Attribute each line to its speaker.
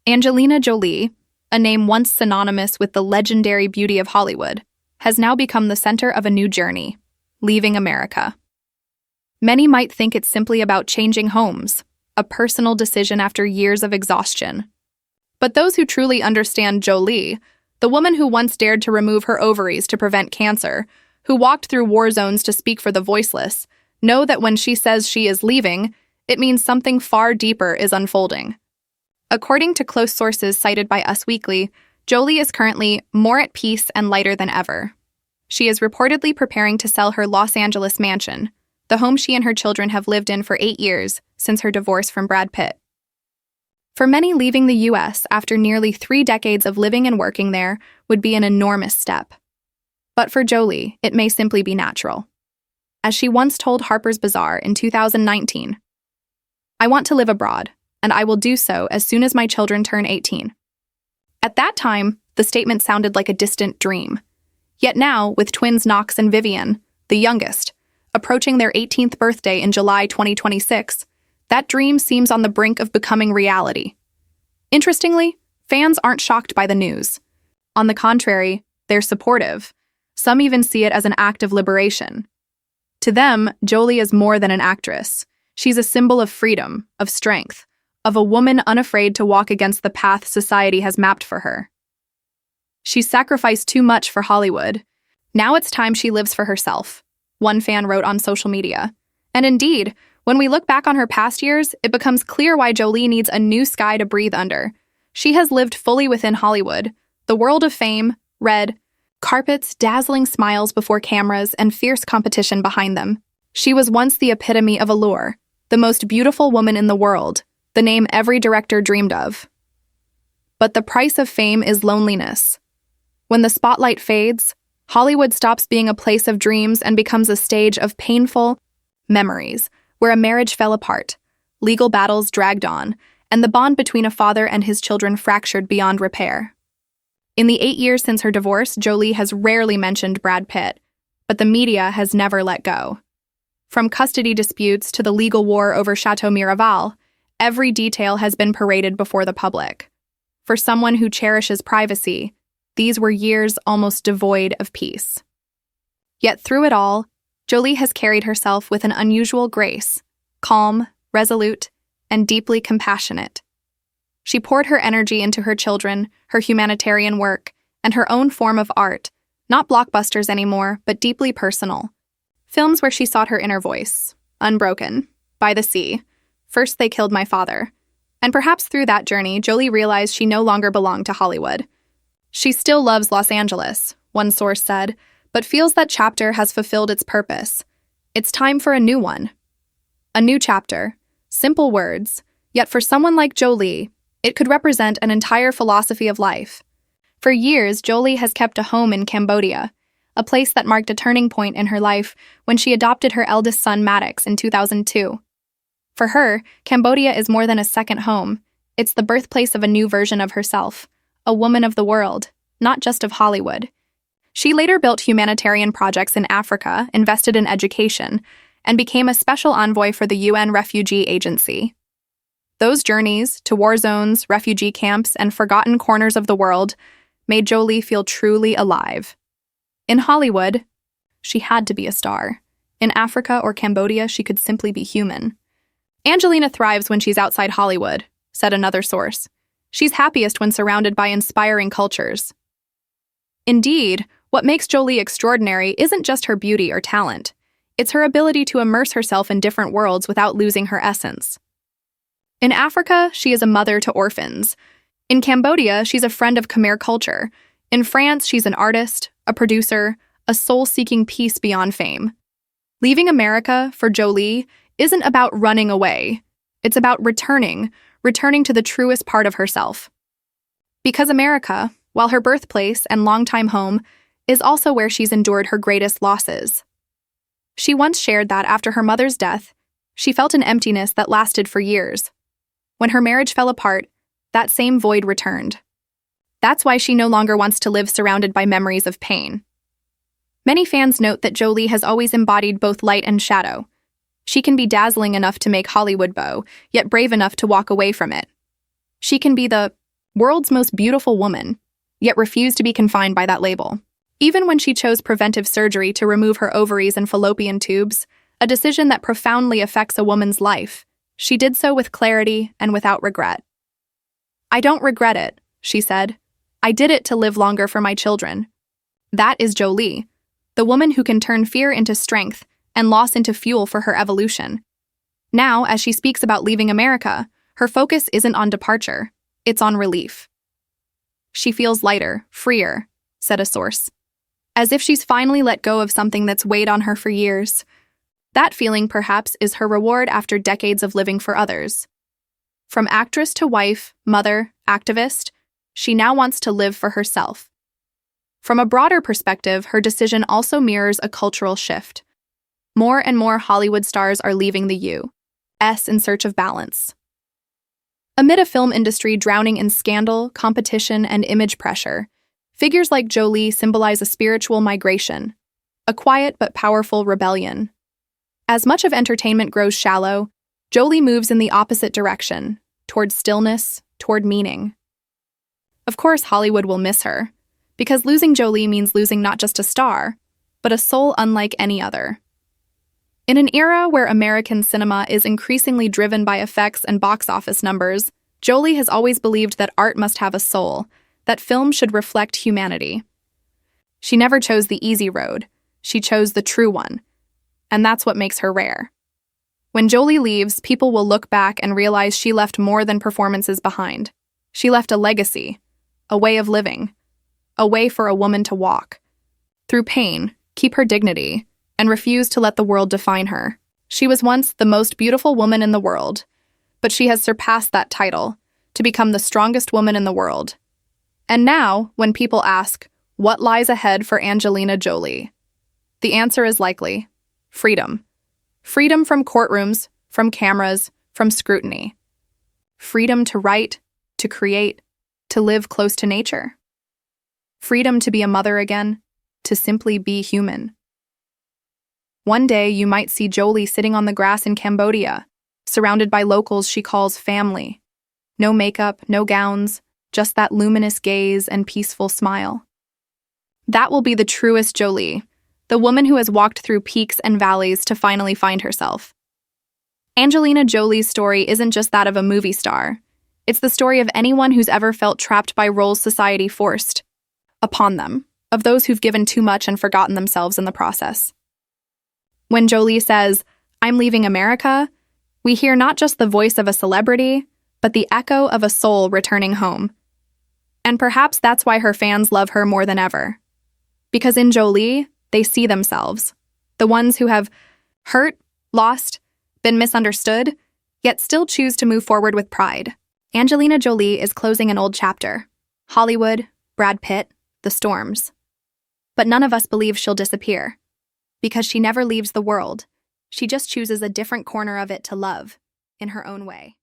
Speaker 1: Angelina Jolie, a name once synonymous with the legendary beauty of Hollywood, has now become the center of a new journey, leaving America. Many might think it's simply about changing homes, a personal decision after years of exhaustion. But those who truly understand Jolie, the woman who once dared to remove her ovaries to prevent cancer, who walked through war zones to speak for the voiceless, know that when she says she is leaving, it means something far deeper is unfolding. According to close sources cited by Us Weekly, Jolie is currently more at peace and lighter than ever. She is reportedly preparing to sell her Los Angeles mansion, the home she and her children have lived in for 8 years since her divorce from Brad Pitt. For many, leaving the U.S. after nearly 3 decades of living and working there would be an enormous step. But for Jolie, it may simply be natural. As she once told Harper's Bazaar in 2019, "I want to live abroad, and I will do so as soon as my children turn 18. At that time, the statement sounded like a distant dream. Yet now, with twins Knox and Vivian, the youngest, approaching their 18th birthday in July 2026, that dream seems on the brink of becoming reality. Interestingly, fans aren't shocked by the news. On the contrary, they're supportive. Some even see it as an act of liberation. To them, Jolie is more than an actress. She's a symbol of freedom, of strength, of a woman unafraid to walk against the path society has mapped for her. She's sacrificed too much for Hollywood. Now it's time she lives for herself," one fan wrote on social media. And indeed, when we look back on her past years, it becomes clear why Jolie needs a new sky to breathe under. She has lived fully within Hollywood, the world of fame, red carpets, dazzling smiles before cameras, and fierce competition behind them. She was once the epitome of allure, the most beautiful woman in the world, the name every director dreamed of. But the price of fame is loneliness. When the spotlight fades, Hollywood stops being a place of dreams and becomes a stage of painful memories, where a marriage fell apart, legal battles dragged on, and the bond between a father and his children fractured beyond repair. In the 8 years since her divorce, Jolie has rarely mentioned Brad Pitt, but the media has never let go. From custody disputes to the legal war over Chateau Miraval, every detail has been paraded before the public. For someone who cherishes privacy, these were years almost devoid of peace. Yet through it all, Jolie has carried herself with an unusual grace, calm, resolute, and deeply compassionate. She poured her energy into her children, her humanitarian work, and her own form of art, not blockbusters anymore, but deeply personal. Films where she sought her inner voice, Unbroken, By the Sea, First They Killed My Father. And perhaps through that journey, Jolie realized she no longer belonged to Hollywood. She still loves Los Angeles, one source said, but feels that chapter has fulfilled its purpose. It's time for a new one. A new chapter. Simple words, yet for someone like Jolie, it could represent an entire philosophy of life. For years, Jolie has kept a home in Cambodia, a place that marked a turning point in her life when she adopted her eldest son Maddox in 2002. For her, Cambodia is more than a second home. It's the birthplace of a new version of herself, a woman of the world, not just of Hollywood. She later built humanitarian projects in Africa, invested in education, and became a special envoy for the UN Refugee Agency. Those journeys to war zones, refugee camps, and forgotten corners of the world made Jolie feel truly alive. In Hollywood, she had to be a star. In Africa or Cambodia, she could simply be human. Angelina thrives when she's outside Hollywood, said another source. She's happiest when surrounded by inspiring cultures. Indeed, what makes Jolie extraordinary isn't just her beauty or talent. It's her ability to immerse herself in different worlds without losing her essence. In Africa, she is a mother to orphans. In Cambodia, she's a friend of Khmer culture. In France, she's an artist, a producer, a soul seeking peace beyond fame. Leaving America, for Jolie, isn't about running away. It's about returning to the truest part of herself. Because America, while her birthplace and longtime home, is also where she's endured her greatest losses. She once shared that after her mother's death, she felt an emptiness that lasted for years. When her marriage fell apart, that same void returned. That's why she no longer wants to live surrounded by memories of pain. Many fans note that Jolie has always embodied both light and shadow. She can be dazzling enough to make Hollywood bow, yet brave enough to walk away from it. She can be the World's most beautiful woman, yet refused to be confined by that label. Even when she chose preventive surgery to remove her ovaries and fallopian tubes, a decision that profoundly affects a woman's life, she did so with clarity and without regret. "I don't regret it," she said. "I did it to live longer for my children." That is Jolie, the woman who can turn fear into strength and loss into fuel for her evolution. Now, as she speaks about leaving America, her focus isn't on departure, it's on relief. "She feels lighter, freer," said a source. As if she's finally let go of something that's weighed on her for years. That feeling, perhaps, is her reward after decades of living for others. From actress to wife, mother, activist, she now wants to live for herself. From a broader perspective, her decision also mirrors a cultural shift. More and more Hollywood stars are leaving the U.S. in search of balance. Amid a film industry drowning in scandal, competition, and image pressure, figures like Jolie symbolize a spiritual migration, a quiet but powerful rebellion. As much of entertainment grows shallow, Jolie moves in the opposite direction, toward stillness, toward meaning. Of course, Hollywood will miss her, because losing Jolie means losing not just a star, but a soul unlike any other. In an era where American cinema is increasingly driven by effects and box office numbers, Jolie has always believed that art must have a soul, that film should reflect humanity. She never chose the easy road, she chose the true one, and that's what makes her rare. When Jolie leaves, people will look back and realize she left more than performances behind. She left a legacy, a way of living, a way for a woman to walk. Through pain, keep her dignity, and refuse to let the world define her. She was once the most beautiful woman in the world, but she has surpassed that title to become the strongest woman in the world. And now, when people ask, what lies ahead for Angelina Jolie? The answer is likely freedom. Freedom from courtrooms, from cameras, from scrutiny. Freedom to write, to create, to live close to nature. Freedom to be a mother again, to simply be human. One day you might see Jolie sitting on the grass in Cambodia, surrounded by locals she calls family. No makeup, no gowns, just that luminous gaze and peaceful smile. That will be the truest Jolie, the woman who has walked through peaks and valleys to finally find herself. Angelina Jolie's story isn't just that of a movie star. It's the story of anyone who's ever felt trapped by roles society forced upon them, of those who've given too much and forgotten themselves in the process. When Jolie says, "I'm leaving America," we hear not just the voice of a celebrity, but the echo of a soul returning home. And perhaps that's why her fans love her more than ever. Because in Jolie, they see themselves, the ones who have hurt, lost, been misunderstood, yet still choose to move forward with pride. Angelina Jolie is closing an old chapter. Hollywood, Brad Pitt, the storms. But none of us believe she'll disappear. Because she never leaves the world. She just chooses a different corner of it to love, in her own way.